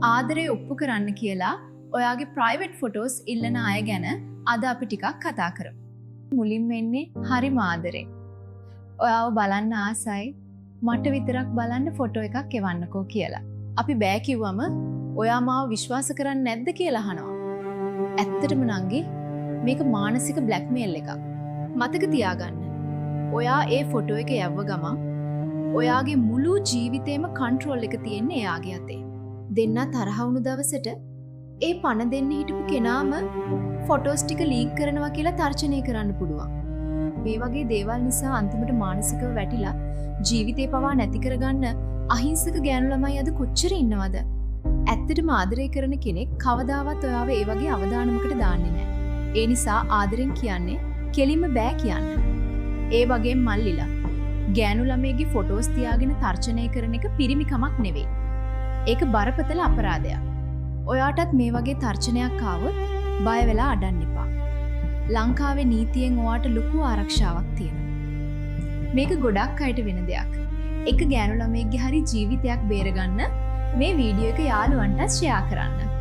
ආදරේ ඔප්පු කරන්න කියලා ඔයාගේ ප්‍රයිවට් ෆොටෝස් ඉල්ලන අය ගැන අද අපි ටිකක් කතා කරමු. මුලින්ම එන්නේ හරිම ආදරේ. ඔයාව බලන්න ආසයි. මට විතරක් බලන්න ෆොටෝ එකක් එවන්නකෝ කියලා. අපි බෑ කිව්වම ඔයා මාව විශ්වාස කරන්නේ නැද්ද කියලා අහනවා. ඇත්තටම නංගි මේක මානසික බ්ලැක්මේල් එකක්. මතක තියාගන්න. ඔයා ඒ ෆොටෝ එක යවව ගමන් ඔයාගේ මුළු ජීවිතේම කන්ට්‍රෝල් එක තියෙන්නේ එයාගේ අතේ. දෙන්නා තරහ වුණු දවසට ඒ පණ දෙන්න හිටපු කෙනාම ෆොටෝස් ටික ලීක් කරනවා කියලා තර්ජනය කරන්න පුළුවන්. මේ වගේ දේවල් නිසා අන්තිමට මානසිකව වැටිලා ජීවිතේ පවා නැති කරගන්න අහිංසක ගෑනු ළමයි අද කොච්චර ඉන්නවද? ඇත්තටම ආදරය කරන කෙනෙක් කවදාවත් ඔයාව ඒ වගේ අවදානමකට දාන්නේ නැහැ. ඒ නිසා ආදරෙන් කියන්නේ කෙලින්ම බෑ කියන්න. ඒ වගේම මල්ලිලා ගෑනු ළමයිගේ ෆොටෝස් තියාගෙන තර්ජනය කරන එක පිරිමිකමක් නෙවෙයි. ඒක බරපතල අපරාධයක්. ඔයාටත් මේ වගේ තර්ජනයක් ආවොත් බය වෙලා අඩන්න එපා. ලංකාවේ නීතියෙන් ඔයාට ලොකු ආරක්ෂාවක් තියෙනවා. මේක ගොඩක් අයට වෙන දෙයක්. එක ගෑනු ළමයෙක්ගේ හරි ජීවිතයක් බේරගන්න මේ වීඩියෝ එක යාළුවන්ටත් ෂෙයා කරන්න.